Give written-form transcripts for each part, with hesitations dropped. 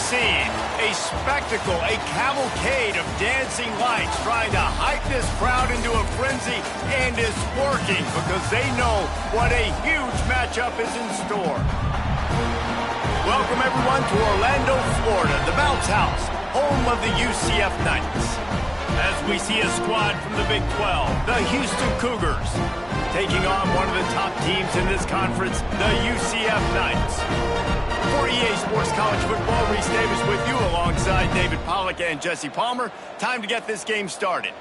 scene. A spectacle, a cavalcade of dancing lights trying to hype this crowd into a frenzy, and it's working because they know what a huge matchup is in store. Welcome everyone to Orlando, Florida, the Bounce House, home of the UCF Knights. As we see a squad from the Big 12, the Houston Cougars, taking on one of the top teams in this conference, the UCF Knights. For EA Sports College Football, Reese Davis with you alongside David Pollack and Jesse Palmer. Time to get this game started.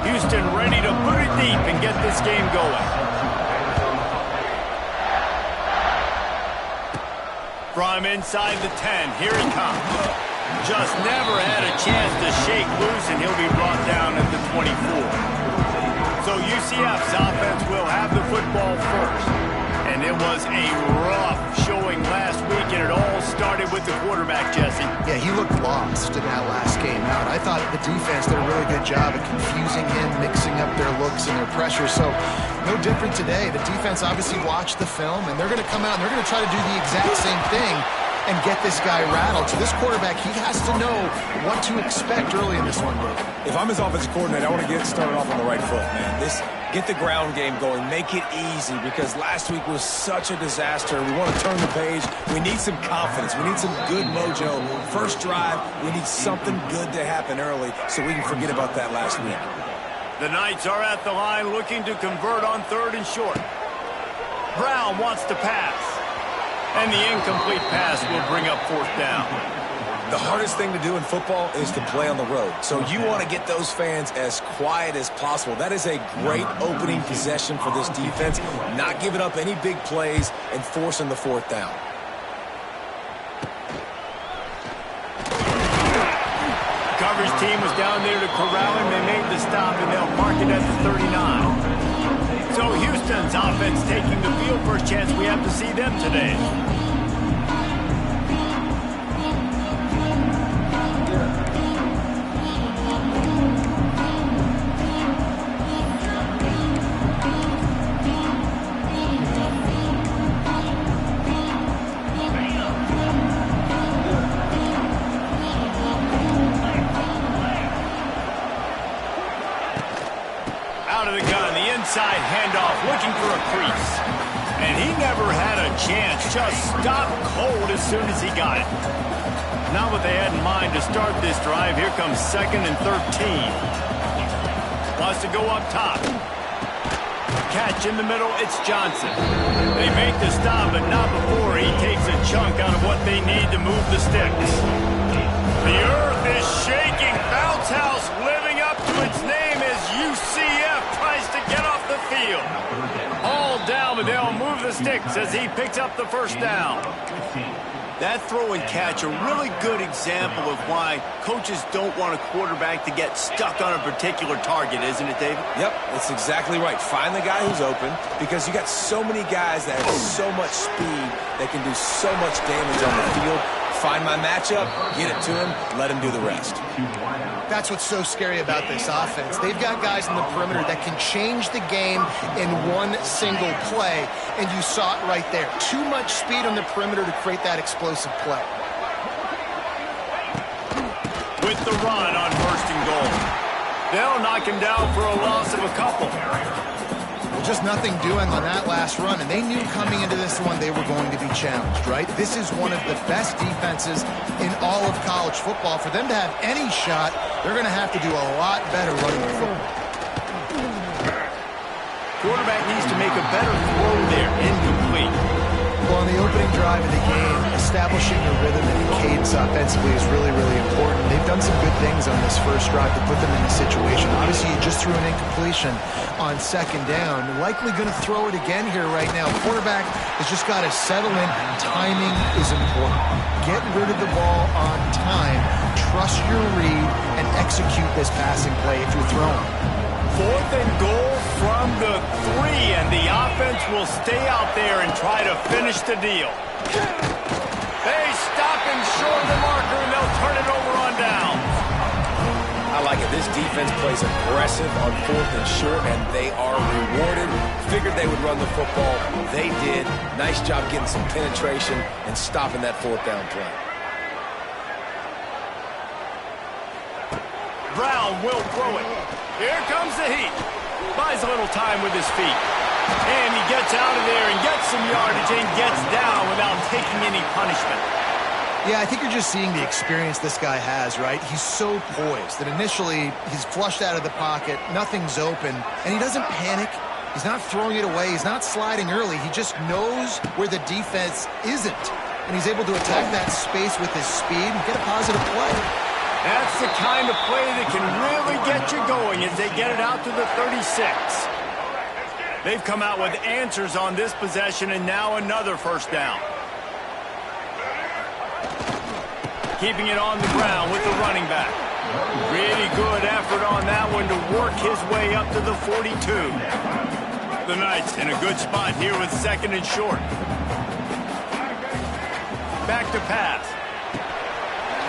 Houston ready to put it deep and get this game going. From inside the 10, here he comes. Just never had a chance to shake loose, and he'll be brought down at the 24. So UCF's offense will have the football first. And it was a rough showing last week, and it all started with the quarterback, Jesse. Yeah, he looked lost in that last game out. I thought the defense did a really good job of confusing him, mixing up their looks and their pressure. So no different today. The defense obviously watched the film, and they're going to come out and they're going to try to do the exact same thing and get this guy rattled. So this quarterback, he has to know what to expect early in this one, Dave. If I'm his offensive coordinator, I want to get started off on the right foot, man. Get the ground game going. Make it easy, because last week was such a disaster. We want to turn the page. We need some confidence. We need some good mojo. First drive, we need something good to happen early so we can forget about that last week. The Knights are at the line looking to convert on 3rd and short. Brown wants to pass. And the incomplete pass will bring up 4th down. The hardest thing to do in football is to play on the road. So you want to get those fans as quiet as possible. That is a great opening possession for this defense. Not giving up any big plays and forcing the 4th down. Coverage team was down there to corral him. They made the stop, and they'll mark it at the 39. So Houston's offense taking the field. First chance we have to see them today. Out of the gun, the inside handoff, looking for a crease. And he never had a chance, just stopped cold as soon as he got it. Not what they had in mind to start this drive. Here comes 2nd and 13. Wants to go up top. Catch in the middle, it's Johnson. They make the stop, but not before he takes a chunk out of what they need to move the sticks. The earth is shaking. Bounce House living up to its name as UCF tries to get off the field. All down, but they'll move the sticks as he picks up the 1st down. That throw and catch, a really good example of why coaches don't want a quarterback to get stuck on a particular target, isn't it, David? Yep, that's exactly right. Find the guy who's open, because you got so many guys that have so much speed that can do so much damage on the field. Find my matchup, get it to him, let him do the rest. That's what's so scary about this offense. They've got guys in the perimeter that can change the game in one single play, and you saw it right there. Too much speed on the perimeter to create that explosive play. With the run on 1st and goal. They'll knock him down for a loss of a couple. Just nothing doing on that last run, and they knew coming into this one they were going to be challenged, right? This is one of the best defenses in all of college football. For them to have any shot, they're going to have to do a lot better running the football. Quarterback needs to make a better throw there, incomplete. Well, on the opening drive of the game, establishing a rhythm and a cadence offensively is really, really important. They've done some good things on this first drive to put them in the situation. Obviously, you just threw an incompletion on 2nd down. Likely going to throw it again here right now. Quarterback has just got to settle in. Timing is important. Get rid of the ball on time. Trust your read and execute this passing play if you're throwing. 4th and goal from the 3, and the offense will stay out there and try to finish the deal. They stop him short of the marker, and they'll turn it over on down. I like it. This defense plays aggressive on 4th and short, and they are rewarded. Figured they would run the football. They did. Nice job getting some penetration and stopping that 4th down play. Brown will throw it. Here comes the heat. Buys a little time with his feet. And he gets out of there and gets some yardage and gets down without taking any punishment. Yeah, I think you're just seeing the experience this guy has, right? He's so poised that initially he's flushed out of the pocket, nothing's open, and he doesn't panic. He's not throwing it away. He's not sliding early. He just knows where the defense isn't, and he's able to attack that space with his speed and get a positive play. That's the kind of play that can really get you going as they get it out to the 36. They've come out with answers on this possession, and now another first down. Keeping it on the ground with the running back. Really good effort on that one to work his way up to the 42. The Knights in a good spot here with 2nd and short. Back to pass.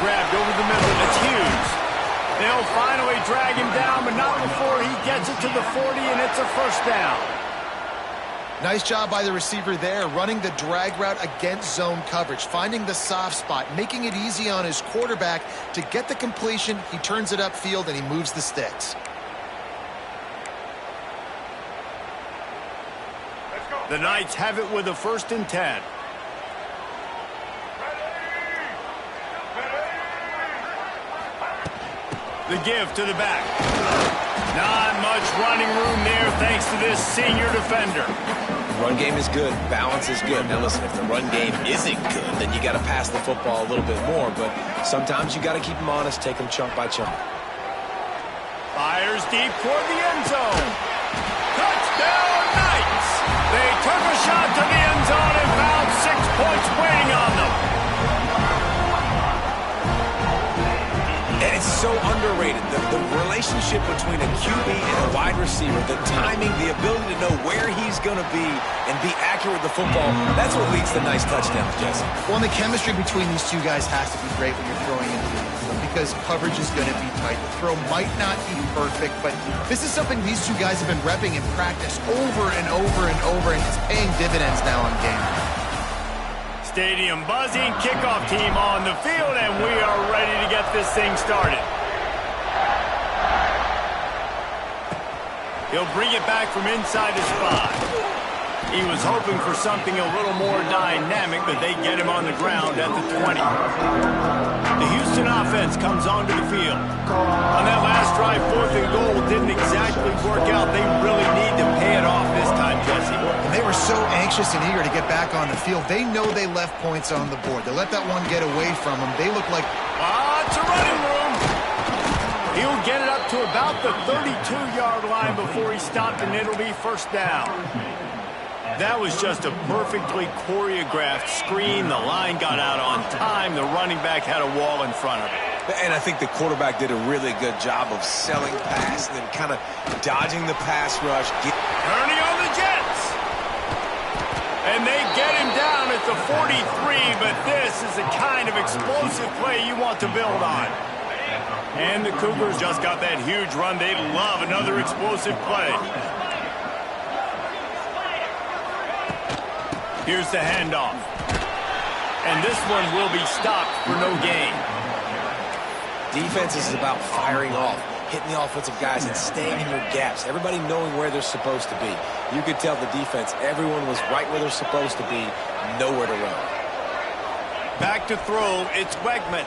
Grabbed over the middle. It's Hughes. They'll finally drag him down, but not before he gets it to the 40, and it's a first down. Nice job by the receiver there, running the drag route against zone coverage, finding the soft spot, making it easy on his quarterback to get the completion. He turns it upfield, and he moves the sticks. The Knights have it with a 1st and 10. The give to the back. Not much running room there thanks to this senior defender. Run game is good. Balance is good. Now listen, if the run game isn't good, then you got to pass the football a little bit more. But sometimes you got to keep them honest, take them chunk by chunk. Fires deep toward the end zone. Touchdown Knights! They took a shot to the end zone and found 6 points waiting on them. And it's so underrated. The relationship between a QB and a wide receiver, the timing, the ability to know where he's going to be and be accurate with the football, that's what leads to nice touchdowns, Jesse. Well, and the chemistry between these two guys has to be great when you're throwing into the end zone because coverage is going to be tight. The throw might not be perfect, but this is something these two guys have been repping in practice over and over and over, and it's paying dividends now on game. Stadium buzzing, kickoff team on the field, and we are ready to get this thing started. He'll bring it back from inside his 5. He was hoping for something a little more dynamic, but they get him on the ground at the 20. The Houston offense comes onto the field. On that last drive, 4th and goal didn't exactly work out. They really need to pay it off this time, Jesse. And they were so anxious and eager to get back on the field. They know they left points on the board. They let that one get away from them. They look like... It's a running room. He'll get it up to about the 32-yard line before he stopped, and it'll be first down. That was just a perfectly choreographed screen. The line got out on time. The running back had a wall in front of it. And I think the quarterback did a really good job of selling pass and then kind of dodging the pass rush. Turning on the Jets. And they get him down at the 43, but this is the kind of explosive play you want to build on. And the Cougars just got that huge run. They'd love another explosive play. Here's the handoff. And this one will be stopped for no gain. Defense is about firing off, hitting the offensive guys and staying in your gaps. Everybody knowing where they're supposed to be. You could tell the defense, everyone was right where they're supposed to be, nowhere to run. Back to throw, it's Wegman.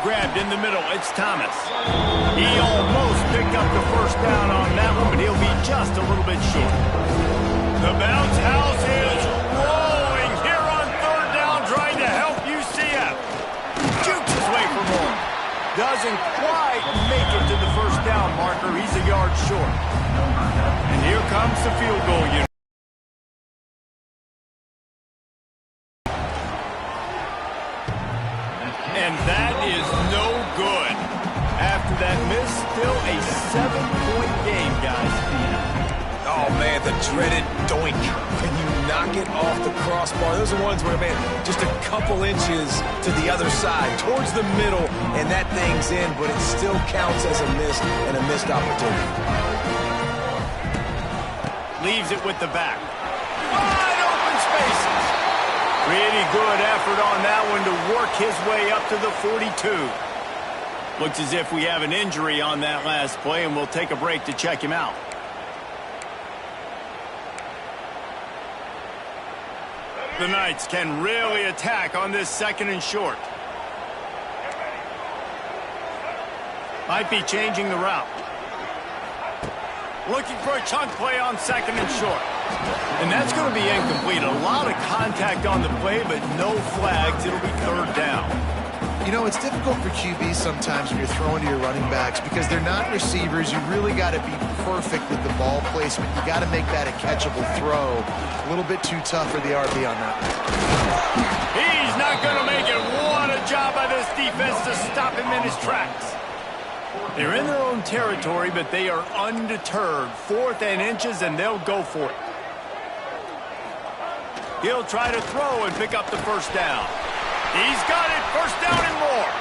Grabbed in the middle, it's Thomas. He almost picked up the first down on that one, but he'll be just a little bit short. The bounce house is rolling here on 3rd down, trying to help UCF. Jukes his way for more. Doesn't quite make it to the first down marker. He's a yard short. And here comes the field goal unit. And that is no good. After that miss, still a 7-point game, guys. Oh, man, the dreaded doink. Can you knock it off the crossbar. Those are ones where, man, just a couple inches to the other side, towards the middle, and that thing's in, but it still counts as a miss and a missed opportunity. Leaves it with the back. Wide open spaces. Pretty good effort on that one to work his way up to the 42. Looks as if we have an injury on that last play, and we'll take a break to check him out. The Knights can really attack on this 2nd and short. Might be changing the route. Looking for a chunk play on 2nd and short. And that's going to be incomplete. A lot of contact on the play, but no flags. It'll be 3rd down. You know, it's difficult for QBs sometimes when you're throwing to your running backs because they're not receivers. You really got to be perfect with the ball placement. You got to make that a catchable throw. A little bit too tough for the RB on that. He's not going to make it. What a job by this defense to stop him in his tracks. They're in their own territory, but they are undeterred. 4th and inches, and they'll go for it. He'll try to throw and pick up the 1st down. He's got it. 1st down and more.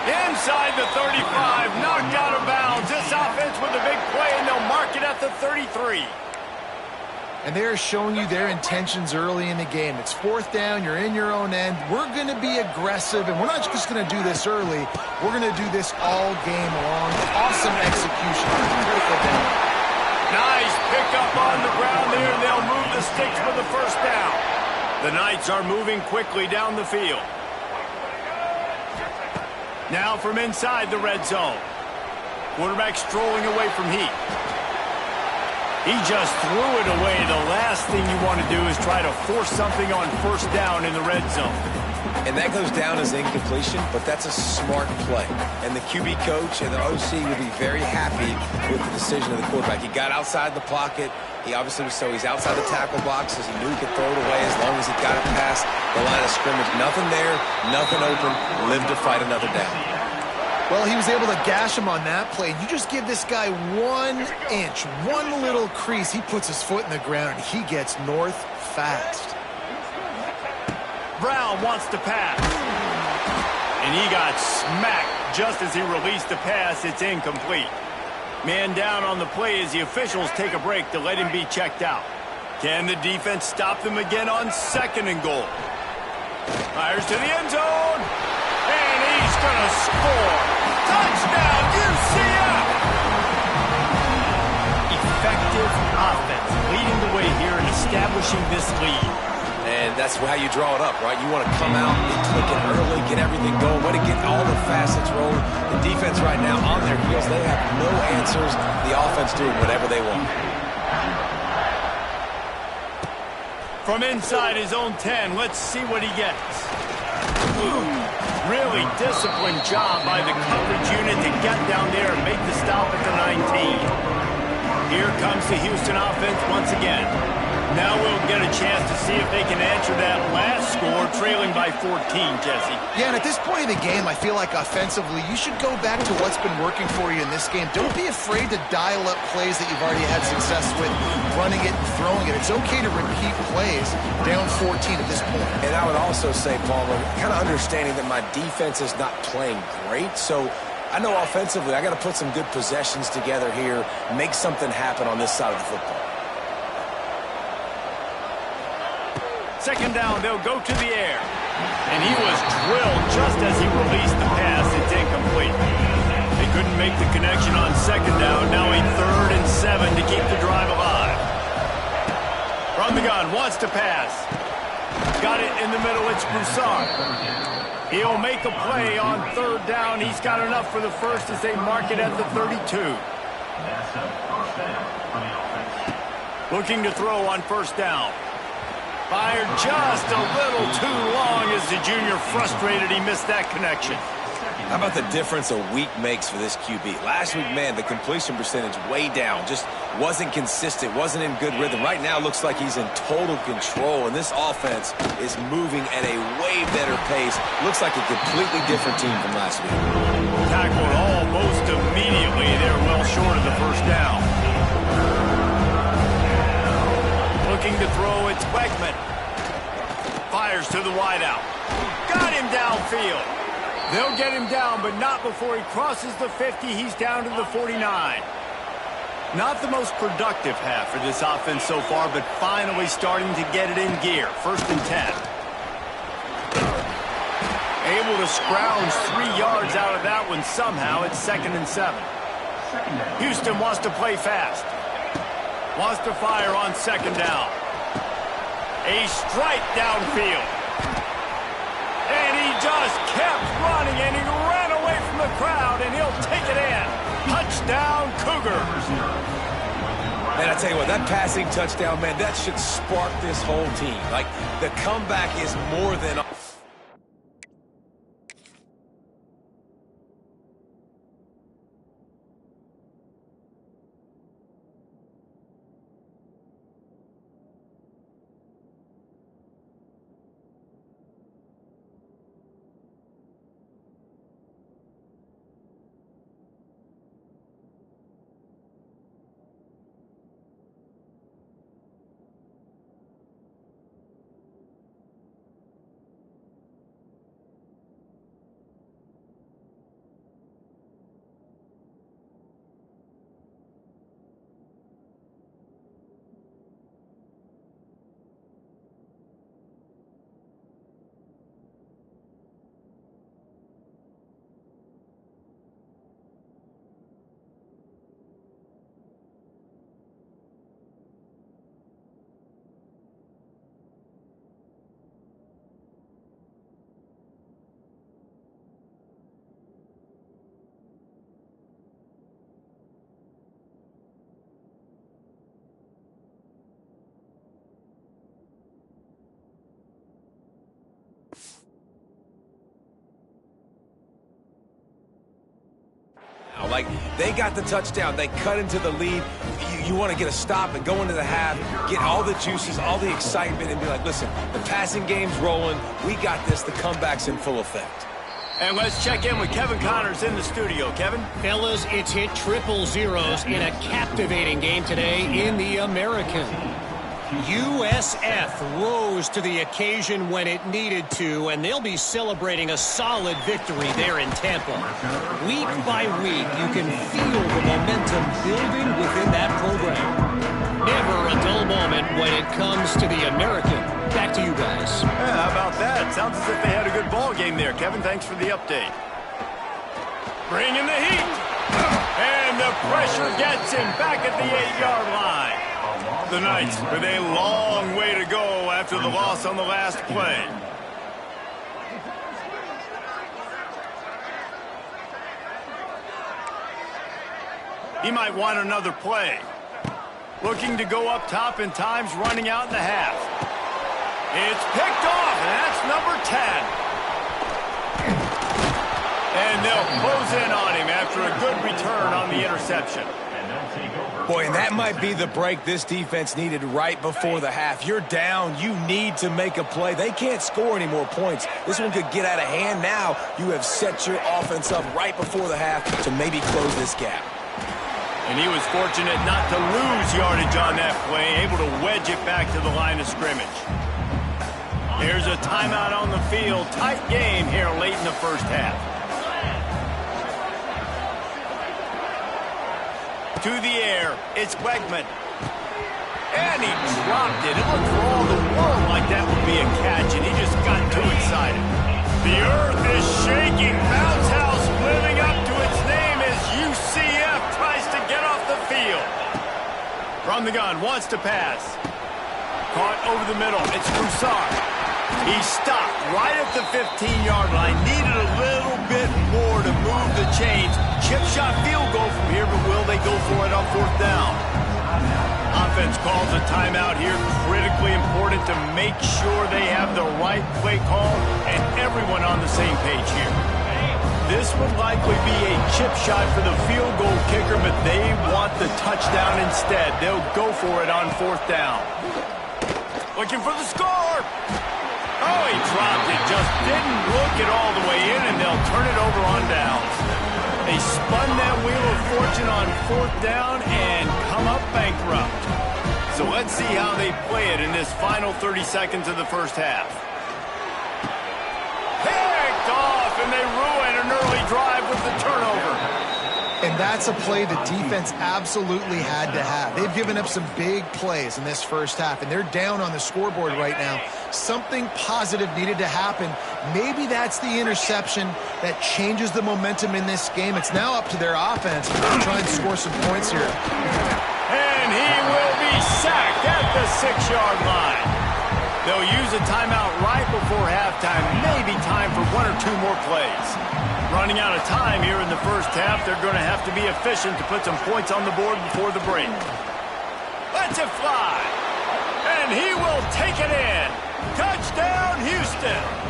Inside the 35, knocked out of bounds. This offense with a big play, and they'll mark it at the 33. And they're showing you their intentions early in the game. It's 4th down. You're in your own end. We're going to be aggressive, and we're not just going to do this early. We're going to do this all game long. Awesome execution. Critical down. Nice pickup on the ground there. They'll move the sticks for the 1st down. The Knights are moving quickly down the field. Now from inside the red zone. Quarterback strolling away from heat. He just threw it away. The last thing you want to do is try to force something on 1st down in the red zone. And that goes down as incompletion, but that's a smart play. And the QB coach and the OC will be very happy with the decision of the quarterback. He got outside the pocket. He obviously was he's outside the tackle boxes. He knew he could throw it away as long as he got it past the line of scrimmage. Nothing there, nothing open. Live to fight another down. Well, he was able to gash him on that play. You just give this guy 1 inch, one little crease. He puts his foot in the ground, and he gets north fast. Brown wants to pass. And he got smacked just as he released the pass. It's incomplete. Man down on the play as the officials take a break to let him be checked out. Can the defense stop them again on 2nd and goal? Fires to the end zone. And he's going to score. Touchdown, UCF! Effective offense leading the way here and establishing this lead. And that's how you draw it up, right? You want to come out, be clicking early, get everything going, want to get all the facets rolling. The defense right now on their heels, they have no answers. The offense doing whatever they want. From inside his own 10, let's see what he gets. Really disciplined job by the coverage unit to get down there and make the stop at the 19. Here comes the Houston offense once again. Now we'll get a chance to see if they can answer that last score, trailing by 14, Jesse. Yeah, and at this point in the game, I feel like offensively, you should go back to what's been working for you in this game. Don't be afraid to dial up plays that you've already had success with, running it and throwing it. It's okay to repeat plays down 14 at this point. And I would also say, Palmer, kind of understanding that my defense is not playing great, so I know offensively I got to put some good possessions together here, make something happen on this side of the football. 2nd down, they'll go to the air. And he was drilled just as he released the pass. It's incomplete. They couldn't make the connection on 2nd down. Now a 3rd and 7 to keep the drive alive. From the gun, wants to pass. Got it in the middle, it's Broussard. He'll make a play on 3rd down. He's got enough for the 1st as they mark it at the 32. Looking to throw on 1st down. Fired just a little too long as the junior frustrated. He missed that connection. How about the difference a week makes for this QB? Last week, man, the completion percentage way down. Just wasn't consistent, wasn't in good rhythm. Right now, looks like he's in total control, and this offense is moving at a way better pace. Looks like a completely different team from last week. Tackled almost immediately. They're well short of the 1st down. Looking to throw, it's It's Wegman. Fires to the wideout. Got him downfield. They'll get him down, but not before he crosses the 50. He's down to the 49. Not the most productive half for this offense so far, but finally starting to get it in gear. 1st and 10. Able to scrounge 3 yards out of that one somehow. It's 2nd and 7. Houston wants to play fast. Wants to fire on 2nd down. A strike downfield. And he just kept running, and he ran away from the crowd, and he'll take it in. Touchdown, Cougars. Man, I tell you what, that passing touchdown, man, that should spark this whole team. Like, the comeback is more than... Like, they got the touchdown. They cut into the lead. You want to get a stop and go into the half, get all the juices, all the excitement, and be like, listen, the passing game's rolling. We got this. The comeback's in full effect. And let's check in with Kevin Connors in the studio. Kevin? Fellas, it's hit triple zeros in a captivating game today in the American. USF rose to the occasion when it needed to, and they'll be celebrating a solid victory there in Tampa. Week by week, you can feel the momentum building within that program. Never a dull moment when it comes to the American. Back to you guys. Yeah, how about that? Sounds as if they had a good ball game there. Kevin, thanks for the update. Bringing the heat. And the pressure gets him back at the 8-yard line. The Knights with a long way to go after the loss on the last play. He might want another play. Looking to go up top, and time's running out in the half. It's picked off, and that's number 10. And they'll close in on him after a good return on the interception. Boy, and that might be the break this defense needed right before the half. You're down. You need to make a play. They can't score any more points. This one could get out of hand now. You have set your offense up right before the half to maybe close this gap. And he was fortunate not to lose yardage on that play, able to wedge it back to the line of scrimmage. Here's a timeout on the field. Tight game here late in the first half. To the air, it's Wegman. And he dropped it. It looked for all the world like that would be a catch, and he just got too excited. The earth is shaking. Bounce House living up to its name as UCF tries to get off the field. From the gun, wants to pass. Caught over the middle. It's Broussard. He stopped right at the 15-yard line. Needed a little bit more to move the chains. Chip shot field goal from here, but will they go for it on 4th down? Offense calls a timeout here. Critically important to make sure they have the right play call and everyone on the same page here. This would likely be a chip shot for the field goal kicker, but they want the touchdown instead. They'll go for it on 4th down. Looking for the score. Oh, he dropped it. Just didn't look it all the way in, and they'll turn it over on downs. They spun that wheel of fortune on 4th down and come up bankrupt. So let's see how they play it in this final 30 seconds of the first half. Picked off, and they ruin an early drive with the turnover. And that's a play the defense absolutely had to have. They've given up some big plays in this first half, and they're down on the scoreboard right now. Something positive needed to happen. Maybe that's the interception that changes the momentum in this game. It's now up to their offense to try and score some points here. And he will be sacked at the 6-yard line. They'll use a timeout right before halftime. Maybe time for one or two more plays. Running out of time here in the first half. They're going to have to be efficient to put some points on the board before the break. Let's it fly. And he will take it in. Touchdown, Houston.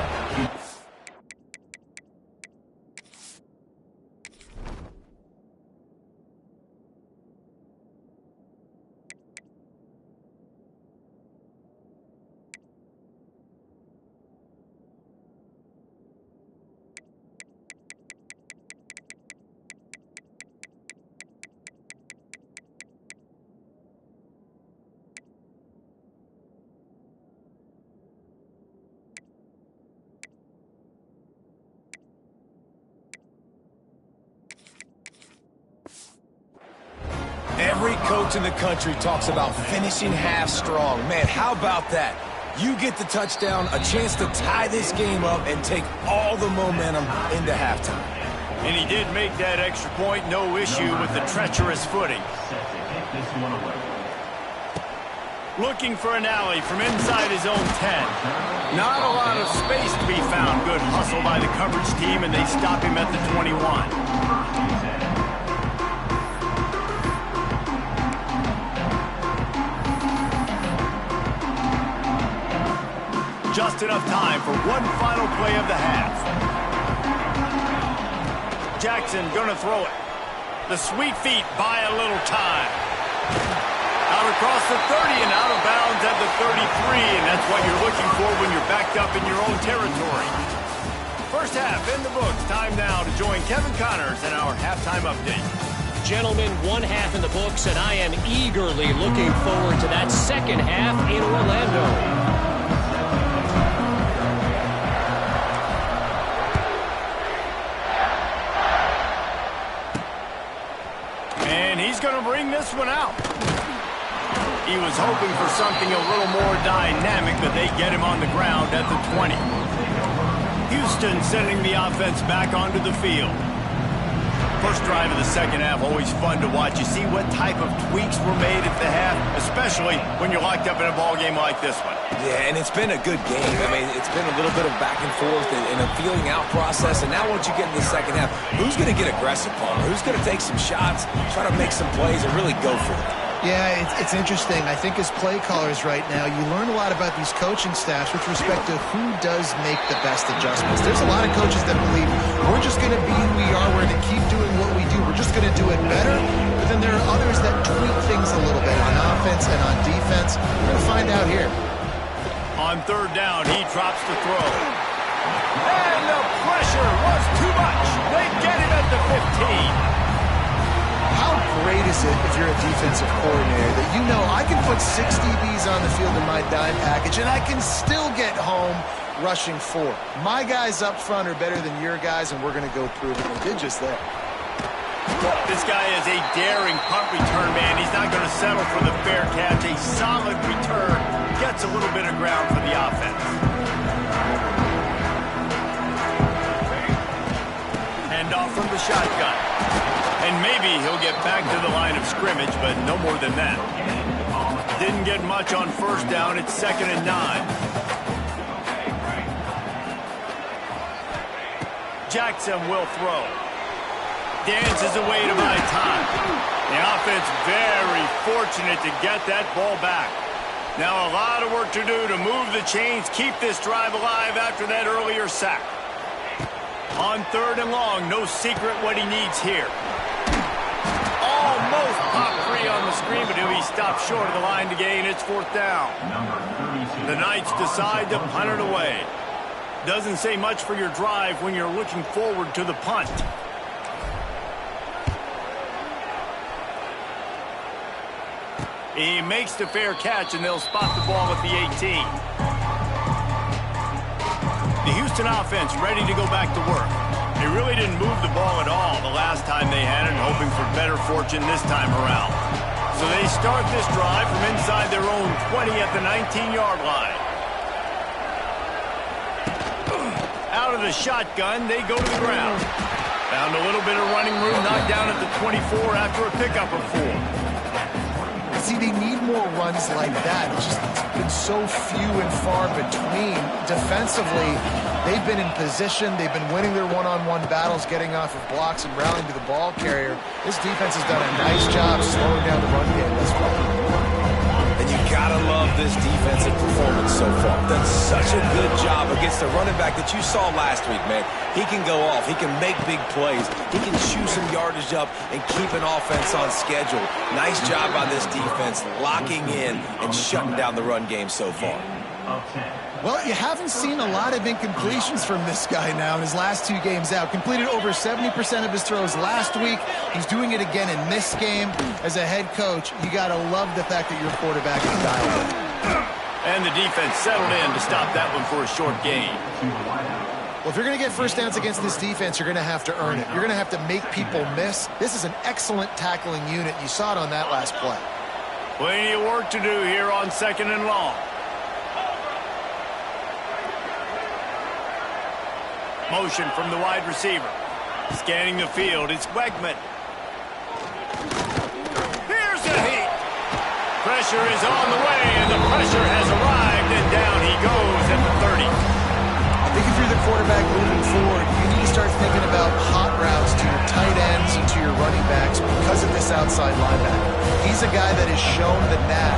Every coach in the country talks about finishing half strong. Man, how about that? You get the touchdown, a chance to tie this game up and take all the momentum into halftime. And he did make that extra point, no issue with the treacherous footing. Looking for an alley from inside his own 10. Not a lot of space to be found. Good hustle by the coverage team, and they stop him at the 21. Just enough time for one final play of the half. Jackson gonna throw it. The sweet feet buy a little time. Out across the 30 and out of bounds at the 33, and that's what you're looking for when you're backed up in your own territory. First half in the books. Time now to join Kevin Connors in our halftime update. Gentlemen, one half in the books, and I am eagerly looking forward to that second half in Orlando. He's going to bring this one out. He was hoping for something a little more dynamic, but they get him on the ground at the 20. Houston sending the offense back onto the field. First drive of the second half, always fun to watch. You see what type of tweaks were made at the half, especially when you're locked up in a ball game like this one. Yeah, and it's been a good game. I mean, it's been a little bit of back and forth and a feeling out process. And now once you get in the second half, who's going to get aggressive, Palmer? Who's going to take some shots, try to make some plays, and really go for it? Yeah, it's interesting. I think as play callers right now, you learn a lot about these coaching staffs with respect to who does make the best adjustments. There's a lot of coaches that believe we're just going to be who we are. We're going to keep doing what we do. We're just going to do it better. But then there are others that tweak things a little bit on offense and on defense. We're going to find out here. On third down, he drops the throw. And the pressure was too much. They get him at the 15. How great is it if you're a defensive coordinator that you know I can put 6 DBs on the field in my dime package and I can still get home rushing 4. My guys up front are better than your guys, and we're going to go prove it. They did just that. This guy is a daring punt return man. He's not going to settle for the fair catch. A solid return gets a little bit of ground for the offense. Hand off from the shotgun. And maybe he'll get back to the line of scrimmage, but no more than that. Didn't get much on first down. It's 2nd and 9. Jackson will throw. Dances away to buy time. The offense very fortunate to get that ball back. Now a lot of work to do to move the chains, keep this drive alive after that earlier sack. On 3rd and long, no secret what he needs here. Almost pop free on the screen, but he'll be stopped short of the line to gain. It's 4th down. The Knights decide to punt it away. Doesn't say much for your drive when you're looking forward to the punt. He makes the fair catch, and they'll spot the ball at the 18. The Houston offense ready to go back to work. They really didn't move the ball at all the last time they had it, hoping for better fortune this time around. So they start this drive from inside their own 20 at the 19-yard line. Out of the shotgun, they go to the ground. Found a little bit of running room, knocked down at the 24 after a pickup of 4. See, they need more runs like that. It's just been so few and far between. Defensively, they've been in position. They've been winning their one-on-one battles, getting off of blocks and rallying to the ball carrier. This defense has done a nice job slowing down the run game thus far. And you gotta love this defensive performance so far. Done such a good job against the running back that you saw last week, man. He can go off. He can make big plays. He can chew some yardage up and keep an offense on schedule. Nice job by this defense locking in and shutting down the run game so far. Well, you haven't seen a lot of incompletions from this guy now in his last 2 games out. Completed over 70% of his throws last week. He's doing it again in this game. As a head coach, you got to love the fact that your quarterback is dialed in. And the defense settled in to stop that one for a short gain. Well, if you're going to get first downs against this defense, you're going to have to earn it. You're going to have to make people miss. This is an excellent tackling unit. You saw it on that last play. Plenty of work to do here on 2nd and long. Motion from the wide receiver. Scanning the field, it's Wegman. Here's a heat. Pressure is on the way, and the pressure has arrived, and down he goes at the 30. I think if you're the quarterback moving forward, you need to start thinking about hot routes to your tight ends and to your running backs because of this outside linebacker. He's a guy that has shown the knack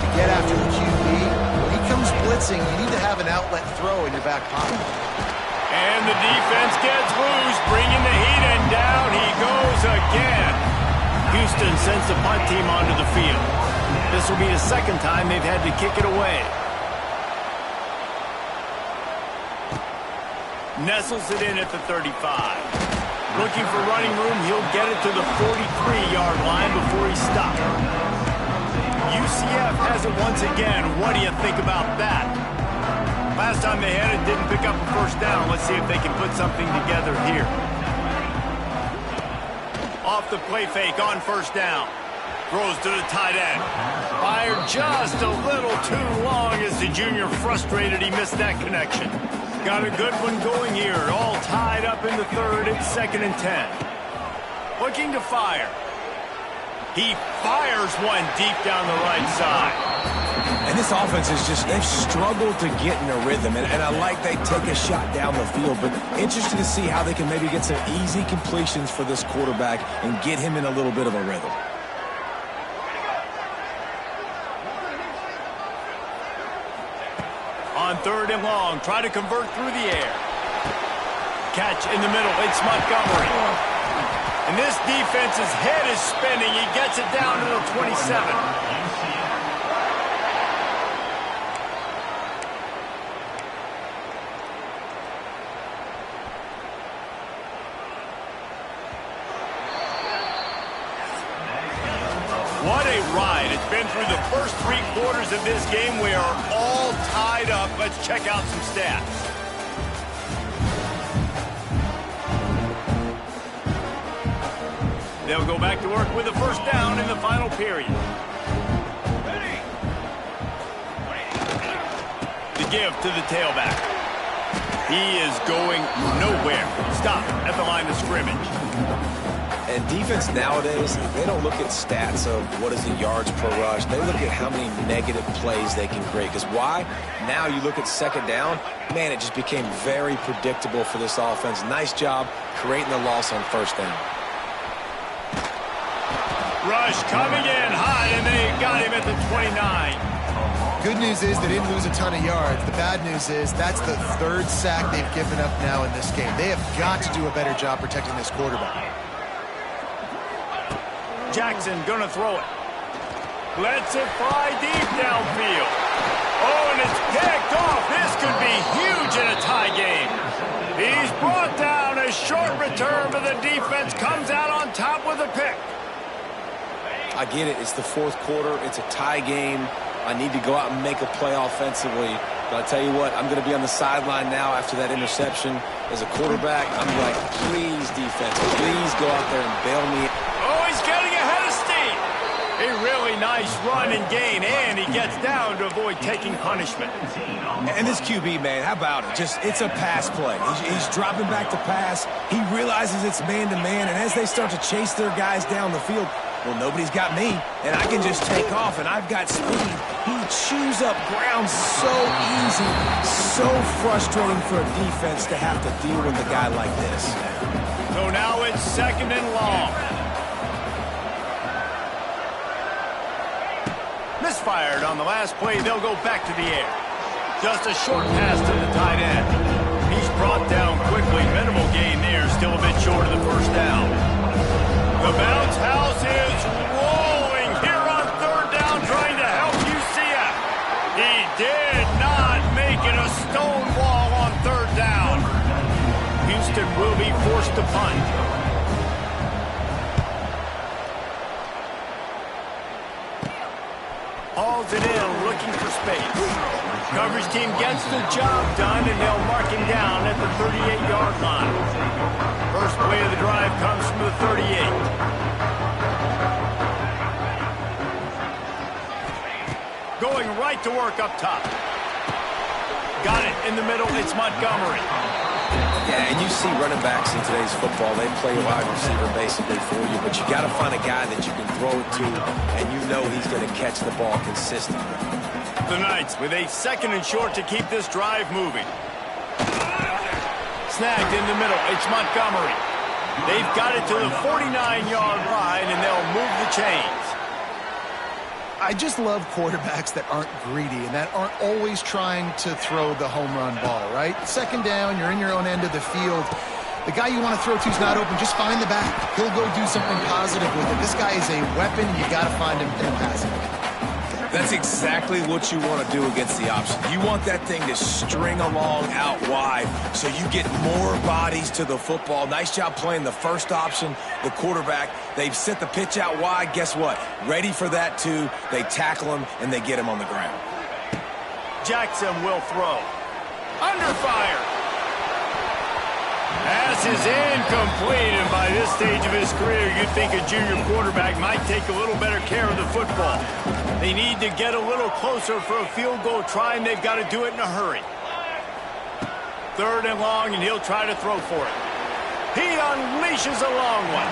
to get after the QB. When he comes blitzing, you need to have an outlet throw in your back pocket. And the defense gets loose, bringing the heat, and down he goes again. Houston sends the punt team onto the field. This will be the second time they've had to kick it away. Nestles it in at the 35. Looking for running room, he'll get it to the 43-yard line before he's stopped. UCF has it once again. What do you think about that? Last time they had it, didn't pick up a first down. Let's see if they can put something together here. Off the play fake on first down. Throws to the tight end. Fired just a little too long as the junior frustrated he missed that connection. Got a good one going here. All tied up in the 3rd. It's 2nd and 10. Looking to fire. He fires one deep down the right side. And this offense is just, they've struggled to get in a rhythm. And I like they take a shot down the field, but interested to see how they can maybe get some easy completions for this quarterback and get him in a little bit of a rhythm. On 3rd and long, try to convert through the air. Catch in the middle, it's Montgomery. And this defense's head is spinning. He gets it down to the 27. What a ride. It's been through the first 3 quarters of this game. We are all tied up. Let's check out some stats. They'll go back to work with a first down in the final period. The give to the tailback. He is going nowhere. Stop at the line of scrimmage. And defense nowadays, they don't look at stats of what is the yards per rush. They look at how many negative plays they can create. Because why? Now you look at 2nd down, man, it just became very predictable for this offense. Nice job creating the loss on first down. Rush coming in high, and they got him at the 29. Good news is they didn't lose a ton of yards. The bad news is that's the 3rd sack they've given up now in this game. They have got to do a better job protecting this quarterback. Jackson gonna throw it. Lets it fly deep downfield. Oh, and it's picked off. This could be huge in a tie game. He's brought down. A short return, but the defense comes out on top with a pick. I get it. It's the fourth quarter. It's a tie game. I need to go out and make a play offensively. But I tell you what, I'm going to be on the sideline now after that interception. As a quarterback, I'm like, please, defense, please go out there and bail me. Oh, he's getting ahead of steam. A really nice run and gain, and he gets down to avoid taking punishment. And this QB, man, how about it? It's a pass play. He's dropping back to pass. He realizes it's man-to-man, and as they start to chase their guys down the field, well, nobody's got me, and I can just take off, and I've got speed. He chews up ground so easy, so frustrating for a defense to have to deal with a guy like this. So now it's 2nd and long. Misfired on the last play. They'll go back to the air. Just a short pass to the tight end. He's brought down quickly. Minimal gain there. Still a bit short of the first down. The bounce house is rolling here on 3rd down, trying to help UCF. He did not make it a stone wall on 3rd down. Houston will be forced to punt. Hauls it in, looking for space. Coverage team gets the job done, and they'll mark him down at the 38-yard line. First play of the drive comes from the 38. Going right to work up top. Got it in the middle. It's Montgomery. Yeah, and you see running backs in today's football, they play wide receiver basically for you, but you got to find a guy that you can throw it to, and you know he's going to catch the ball consistently. The Knights with a 2nd and short to keep this drive moving. Snagged in the middle. It's Montgomery. They've got it to the 49-yard line, and they'll move the chains. I just love quarterbacks that aren't greedy and that aren't always trying to throw the home run ball, right? 2nd down, you're in your own end of the field. The guy you want to throw to is not open. Just find the back. He'll go do something positive with it. This guy is a weapon. You got to find him in passing. That's exactly what you want to do against the option. You want that thing to string along out wide so you get more bodies to the football. Nice job playing the first option, the quarterback. They've sent the pitch out wide. Guess what? Ready for that, too. They tackle him, and they get him on the ground. Jackson will throw. Under fire. Pass is incomplete, and by this stage of his career, you'd think a junior quarterback might take a little better care of the football. They need to get a little closer for a field goal try, and they've got to do it in a hurry. 3rd and long, and he'll try to throw for it. He unleashes a long one.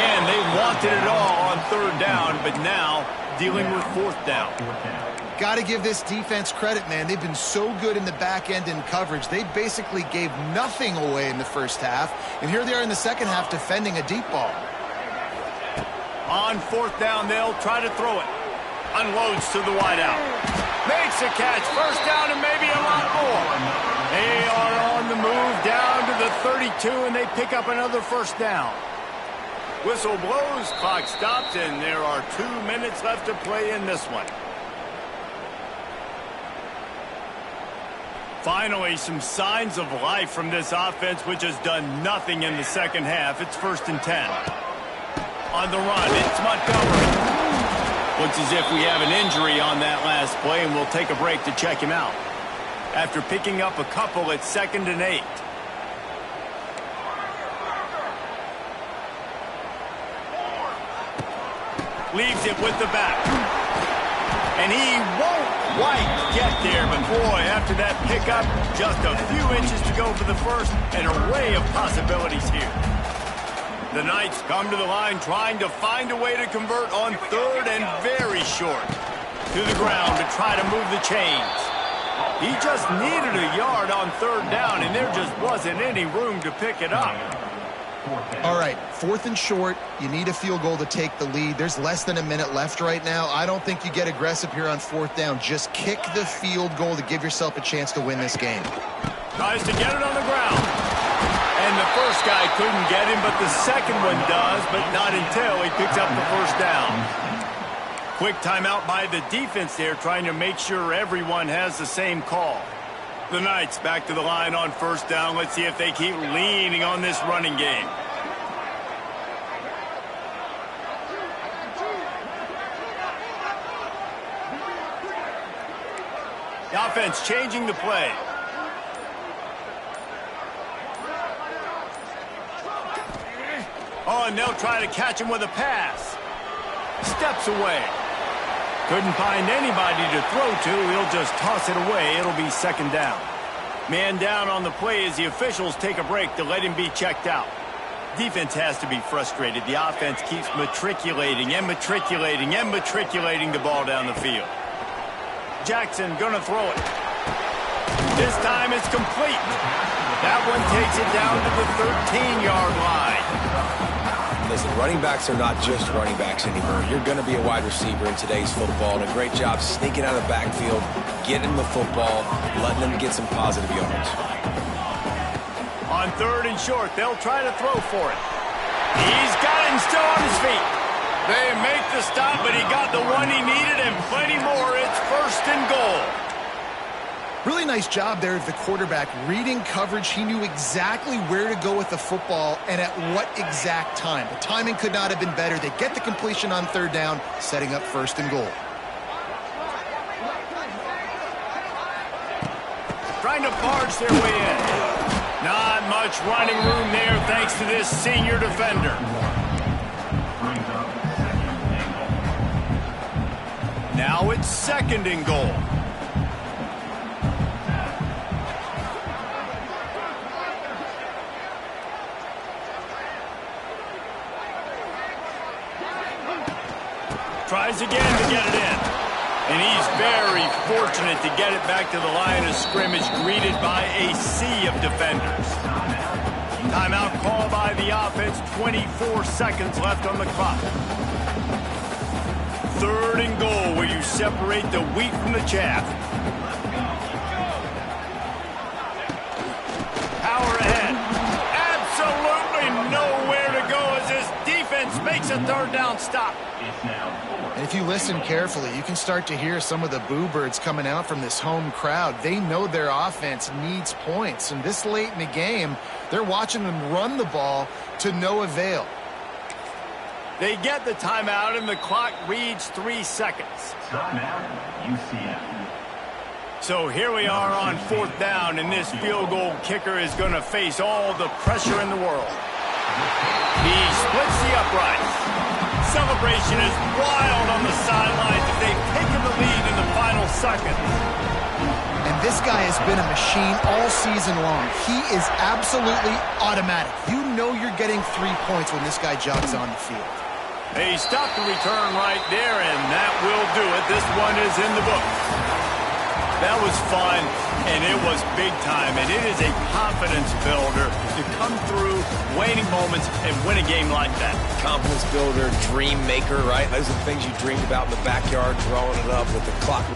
And they wanted it all on 3rd down, but now dealing with 4th down. Got to give this defense credit, man. They've been so good in the back end in coverage. They basically gave nothing away in the first half, and here they are in the second half defending a deep ball. On 4th down, they'll try to throw it. Unloads to the wideout. Makes a catch. First down and maybe a lot more. They are on the move down to the 32, and they pick up another first down. Whistle blows, clock stops, and there are 2 minutes left to play in this one. Finally, some signs of life from this offense, which has done nothing in the second half. It's 1st and 10. On the run, it's Montgomery. Looks as if we have an injury on that last play, and we'll take a break to check him out. After picking up a couple, it's 2nd and 8. Leaves it with the back. And he won't quite get there, but boy, after that pickup, just a few inches to go for the first, an array of possibilities here. The Knights come to the line trying to find a way to convert on 3rd and very short. To the ground to try to move the chains. He just needed a yard on 3rd down, and there just wasn't any room to pick it up. All right, 4th and short. You need a field goal to take the lead. There's less than a minute left right now. I don't think you get aggressive here on 4th down. Just kick the field goal to give yourself a chance to win this game. Tries to get it on the ground. And the first guy couldn't get him, but the second one does, but not until he picks up the first down. Quick timeout by the defense there, trying to make sure everyone has the same call. The Knights back to the line on 1st down. Let's see if they keep leaning on this running game. The offense changing the play. Oh, and they'll try to catch him with a pass. Steps away. Couldn't find anybody to throw to. He'll just toss it away. It'll be second down. Man down on the play as the officials take a break to let him be checked out. Defense has to be frustrated. The offense keeps matriculating and matriculating and matriculating the ball down the field. Jackson gonna throw it. This time it's complete. That one takes it down to the 13-yard line. Listen, running backs are not just running backs anymore. You're going to be a wide receiver in today's football, and a great job sneaking out of the backfield, getting the football, letting them get some positive yards. On third and short, they'll try to throw for it. He's got him still on his feet. They make the stop, but he got the one he needed and plenty more. It's first and goal. Really nice job there of the quarterback reading coverage. He knew exactly where to go with the football and at what exact time. The timing could not have been better. They get the completion on third down, setting up first and goal. Trying to barge their way in. Not much running room there thanks to this senior defender. Now it's second and goal. Tries again to get it in. And he's very fortunate to get it back to the line of scrimmage, greeted by a sea of defenders. Timeout call by the offense, 24 seconds left on the clock. Third and goal, where you separate the wheat from the chaff. Power ahead. Absolutely nowhere to go as this defense makes a third down stop. And if you listen carefully, you can start to hear some of the boo birds coming out from this home crowd. They know their offense needs points, and this late in the game, they're watching them run the ball to no avail. They get the timeout, and the clock reads 3 seconds. Timeout, UCF. So here we are on fourth down, and this field goal kicker is going to face all the pressure in the world. He splits the uprights. Celebration is wild on the sidelines as they've taken the lead in the final seconds. And this guy has been a machine all season long. He is absolutely automatic. You know you're getting 3 points when this guy jogs on the field. They stop the return right there, and that will do it. This one is in the book. That was fun, and it was big time, and it is a confidence builder to come through waning moments and win a game like that. Confidence builder, dream maker, right? Those are the things you dreamed about in the backyard, drawing it up with the clock.